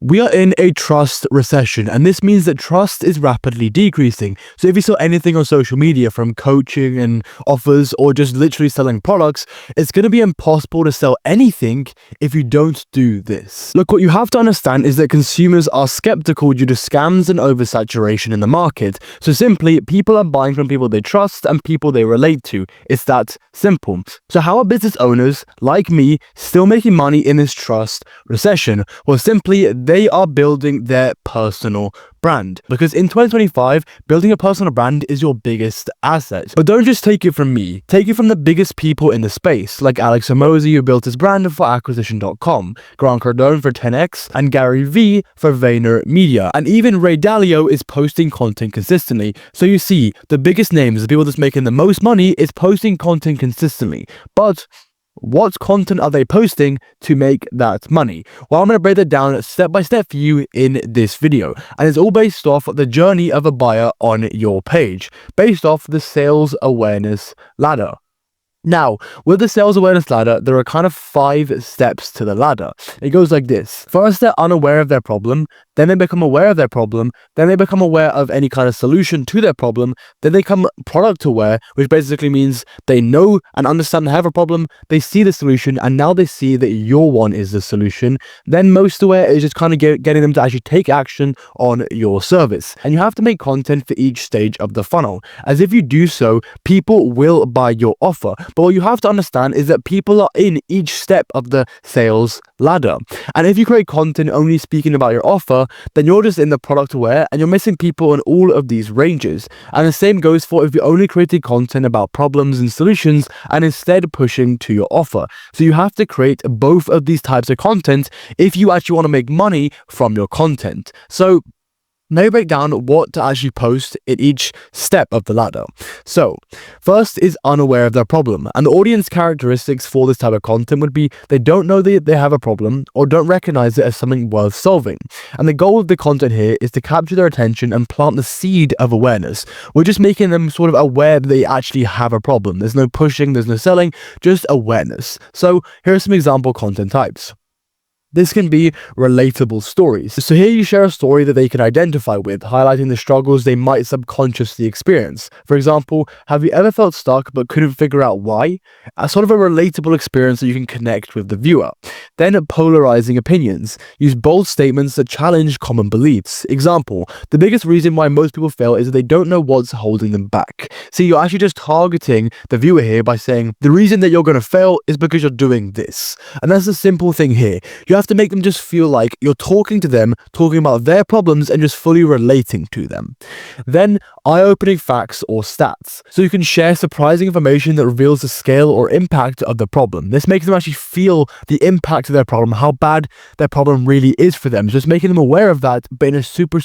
We are in a trust recession, and this means that trust is rapidly decreasing. So if you sell anything on social media, from coaching and offers or just literally selling products, it's going to be impossible to sell anything if you don't do this. Look, what you have to understand is that consumers are skeptical due to scams and oversaturation in the market. So simply, people are buying from people they trust and people they relate to. It's that simple. So how are business owners like me still making money in this trust recession? Well, simply, they are building their personal brand, because in 2025, building a personal brand is your biggest asset. But don't just take it from me, take it from the biggest people in the space, like Alex Hormozi, who built his brand for acquisition.com, Grant Cardone for 10x, and Gary Vee for VaynerMedia. And even Ray Dalio is posting content consistently. So you see, the biggest names, the people that's making the most money, is posting content consistently. But what content are they posting to make that money? Well, I'm going to break that down step by step for you in this video. And it's all based off the journey of a buyer on your page, based off the sales awareness ladder. Now, with the sales awareness ladder, there are kind of 5 steps to the ladder. It goes like this. First, they're unaware of their problem. Then they become aware of their problem. Then they become aware of any kind of solution to their problem. Then they become product aware, which basically means they know and understand they have a problem. They see the solution, and now they see that your one is the solution. Then most aware is just kind of getting them to actually take action on your service. And you have to make content for each stage of the funnel, as if you do so, people will buy your offer. But what you have to understand is that people are in each step of the sales ladder. And if you create content only speaking about your offer, then you're just in the product aware and you're missing people in all of these ranges. And the same goes for if you're only creating content about problems and solutions and instead pushing to your offer. So you have to create both of these types of content if you actually want to make money from your content. So now break down what to actually post in each step of the ladder. So first is unaware of their problem, and the audience characteristics for this type of content would be they don't know that they have a problem or don't recognize it as something worth solving. And the goal of the content here is to capture their attention and plant the seed of awareness. We're just making them sort of aware that they actually have a problem. There's no pushing, there's no selling, just awareness. So here are some example content types. This can be relatable stories. So here you share a story that they can identify with, highlighting the struggles they might subconsciously experience. For example, have you ever felt stuck but couldn't figure out why? A sort of a relatable experience that you can connect with the viewer. Then polarizing opinions. Use bold statements that challenge common beliefs. Example, the biggest reason why most people fail is that they don't know what's holding them back. See, you're actually just targeting the viewer here by saying, the reason that you're going to fail is because you're doing this. And that's the simple thing here. You have to make them just feel like you're talking to them, talking about their problems and just fully relating to them. Then eye-opening facts or stats. So you can share surprising information that reveals the scale or impact of the problem. This makes them actually feel the impact of their problem, how bad their problem really is for them. Just making them aware of that, but in a super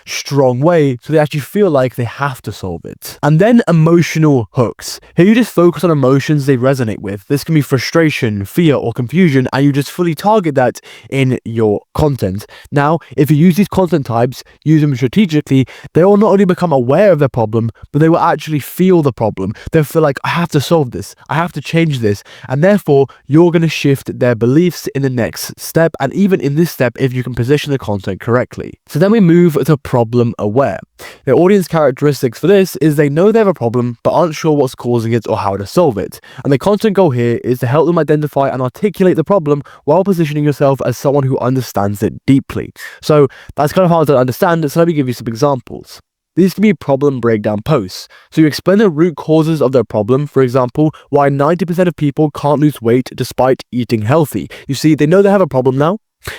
strong way, so they actually feel like they have to solve it. And then emotional hooks. Here you just focus on emotions they resonate with. This can be frustration, fear, or confusion, and you just fully target that in your content. Now, if you use these content types, use them strategically, they will not only become aware of their problem, but they will actually feel the problem. They'll feel like, I have to solve this, I have to change this, and therefore you're going to shift their beliefs in the next step, and even in this step if you can position the content correctly. So then we move to problem aware. The audience characteristics for this is they know they have a problem but aren't sure what's causing it or how to solve it. And the content goal here is to help them identify and articulate the problem while positioning yourself as someone who understands it deeply. So that's kind of hard to understand, so let me give you some examples. These can be problem breakdown posts. So you explain the root causes of their problem, for example, why 90% of people can't lose weight despite eating healthy. You see, they know they have a problem now,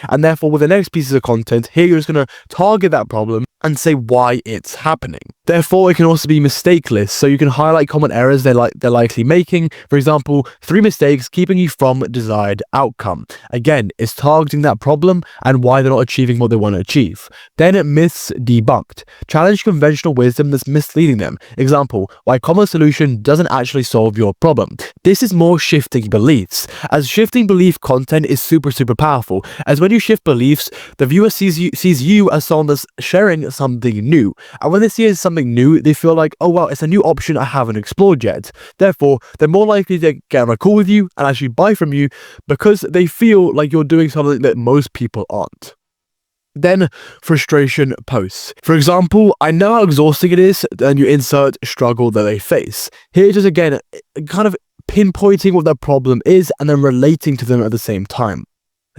and therefore with the next pieces of content, here you're just going to target that problem and say why it's happening. Therefore, it can also be mistake lists, so you can highlight common errors they're likely making. For example, 3 mistakes keeping you from desired outcome. Again, it's targeting that problem and why they're not achieving what they want to achieve. Then myths debunked. Challenge conventional wisdom that's misleading them. Example, why common solution doesn't actually solve your problem. This is more shifting beliefs, as shifting belief content is super powerful, as when you shift beliefs, the viewer sees you as someone that's sharing something new. And when they see it as something new, they feel like, oh wow, it's a new option I haven't explored yet. Therefore, they're more likely to get on a call with you and actually buy from you because they feel like you're doing something that most people aren't. Then frustration posts. For example, I know how exhausting it is, and you insert struggle that they face. Here just again, kind of pinpointing what their problem is and then relating to them at the same time.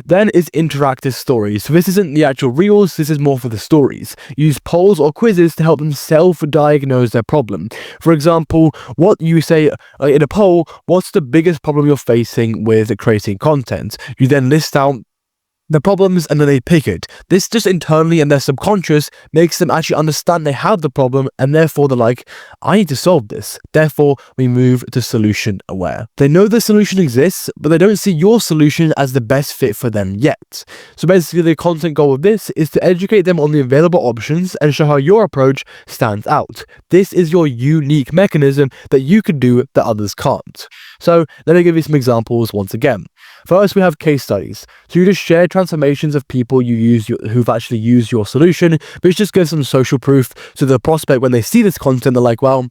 Then is interactive stories. So this isn't the actual reels, this is more for the stories. Use polls or quizzes to help them self-diagnose their problem. For example, what you say in a poll, what's the biggest problem you're facing with creating content? You then list out the problems and then they pick it. This just internally and their subconscious makes them actually understand they have the problem, and therefore they're like, I need to solve this. Therefore, we move to solution aware. They know the solution exists, but they don't see your solution as the best fit for them yet. So basically the content goal of this is to educate them on the available options and show how your approach stands out. This is your unique mechanism that you can do that others can't. So let me give you some examples once again. First, we have case studies. So you just share transformations of people who've actually used your solution, which just gives them social proof. So the prospect, when they see this content, they're like, well,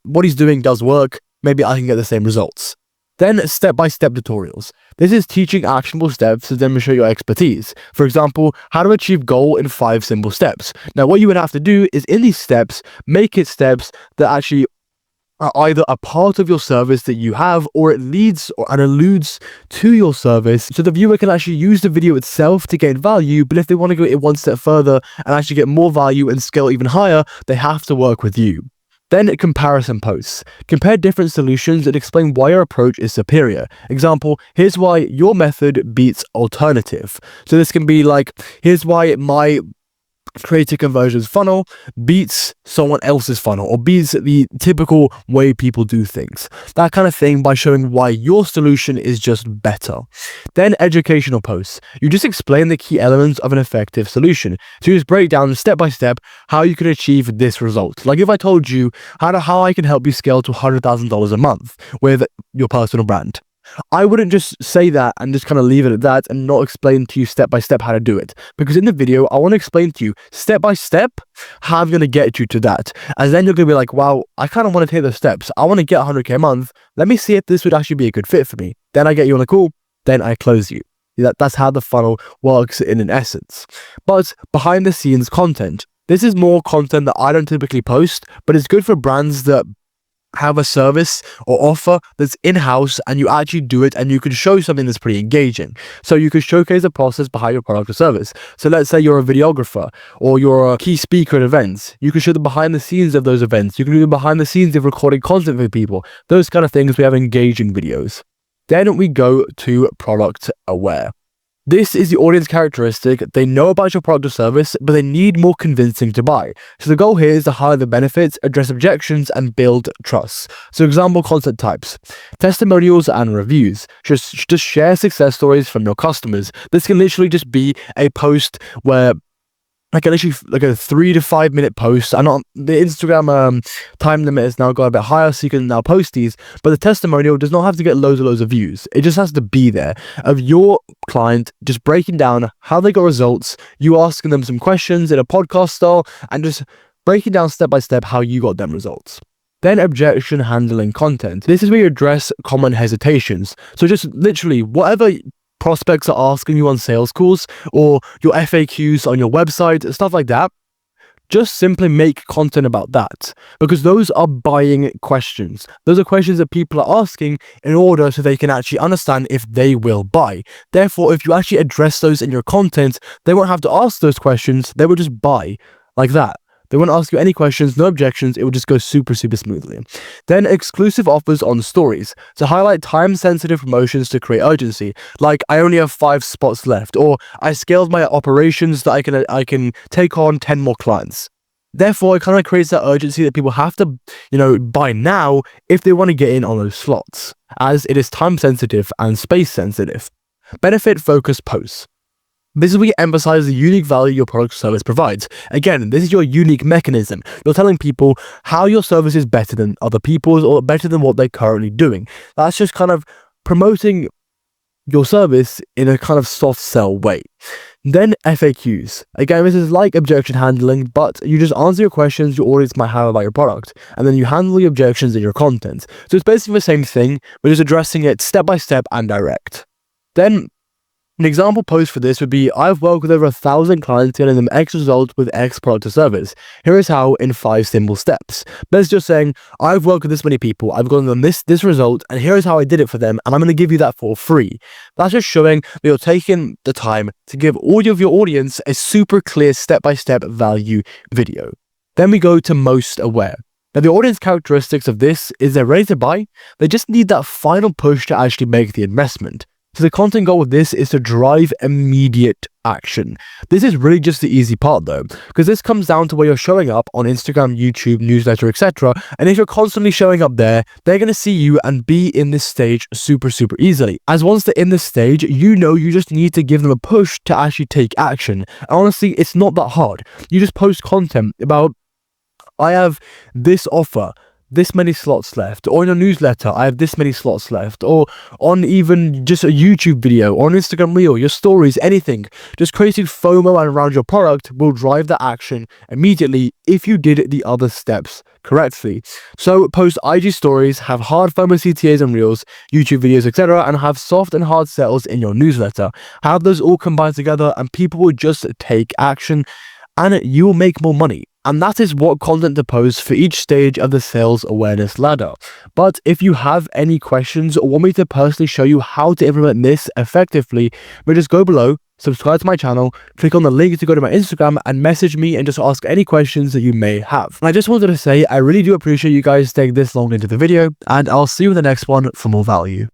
what he's doing does work. Maybe I can get the same results. Then step-by-step tutorials. This is teaching actionable steps to demonstrate your expertise. For example, how to achieve goal in 5 simple steps. Now, what you would have to do is in these steps, make it steps that actually are either a part of your service that you have, or it leads and alludes to your service, so the viewer can actually use the video itself to gain value. But if they want to go it one step further and actually get more value and scale even higher, they have to work with you. Then comparison posts. Compare different solutions and explain why your approach is superior. Example, here's why your method beats alternative. So this can be like, here's why my creative conversions funnel beats someone else's funnel, or beats the typical way people do things. That kind of thing, by showing why your solution is just better. Then educational posts. You just explain the key elements of an effective solution. So you just break down step by step how you can achieve this result. Like if I told you how I can help you scale to $100,000 a month with your personal brand, I wouldn't just say that and just kind of leave it at that and not explain to you step by step how to do it. Because in the video, I want to explain to you step by step how I'm going to get you to that. And then you're going to be like, wow, I kind of want to take those steps. I want to get 100K a month. Let me see if this would actually be a good fit for me. Then I get you on a call. Then I close you. That's how the funnel works in an essence. But behind the scenes content. This is more content that I don't typically post, but it's good for brands that have a service or offer that's in-house and you actually do it, and you can show something that's pretty engaging. So you could showcase the process behind your product or service. So let's say you're a videographer or you're a key speaker at events. You can show the behind the scenes of those events. You can do the behind the scenes of recording content for people. Those kind of things. We have engaging videos. Then we go to product aware. This is the audience characteristic. They know about your product or service, but they need more convincing to buy. So the goal here is to highlight the benefits, address objections, and build trust. So example content types: testimonials and reviews. Just share success stories from your customers. This can literally just be a post where like a 3 to 5 minute post. I know the Instagram time limit has now got a bit higher, so you can now post these, but the testimonial does not have to get loads and loads of views. It just has to be there of your client just breaking down how they got results, you asking them some questions in a podcast style, and just breaking down step by step how you got them results. Then objection handling content. This is where you address common hesitations. So just literally whatever prospects are asking you on sales calls or your FAQs on your website, stuff like that, just simply make content about that, because those are buying questions. Those are questions that people are asking in order so they can actually understand if they will buy. Therefore, if you actually address those in your content, they won't have to ask those questions. They will just buy like that. They won't ask you any questions, no objections. It will just go super, super smoothly. Then exclusive offers on stories to highlight time-sensitive promotions to create urgency. Like, I only have 5 spots left, or I scaled my operations that I can take on 10 more clients. Therefore, it kind of creates that urgency that people have to, buy now if they want to get in on those slots, as it is time-sensitive and space-sensitive. Benefit-focused posts. This is where you emphasize the unique value your product or service provides. Again, this is your unique mechanism. You're telling people how your service is better than other people's or better than what they're currently doing. That's just kind of promoting your service in a kind of soft sell way. Then FAQs. Again, this is like objection handling, but you just answer your questions your audience might have about your product, and then you handle the objections in your content. So it's basically the same thing, but just addressing it step by step and direct. Then An example post for this would be, I've worked with over 1,000 clients getting them X results with X product or service. Here is how in 5 simple steps. But it's just saying, I've worked with this many people, I've gotten them this result, and here is how I did it for them, and I'm going to give you that for free. That's just showing that you're taking the time to give all of your audience a super clear step-by-step value video. Then we go to most aware. Now, the audience characteristics of this is they're ready to buy, they just need that final push to actually make the investment. So the content goal with this is to drive immediate action. This is really just the easy part though, because this comes down to where you're showing up on Instagram, YouTube, newsletter, etc. And if you're constantly showing up there, they're going to see you and be in this stage super easily. As once they're in this stage, you know you just need to give them a push to actually take action. And honestly, it's not that hard. You just post content about, I have this offer, this many slots left, or in a newsletter, I have this many slots left, or on even just a YouTube video, or an Instagram reel, your stories, anything. Just creating FOMO around your product will drive the action immediately if you did the other steps correctly. So post IG stories, have hard FOMO CTAs and reels, YouTube videos, etc., and have soft and hard sales in your newsletter. Have those all combined together and people will just take action and you will make more money. And that is what content to post for each stage of the sales awareness ladder. But if you have any questions or want me to personally show you how to implement this effectively, then just go below, subscribe to my channel, click on the link to go to my Instagram and message me and just ask any questions that you may have. And I just wanted to say, I really do appreciate you guys staying this long into the video, and I'll see you in the next one for more value.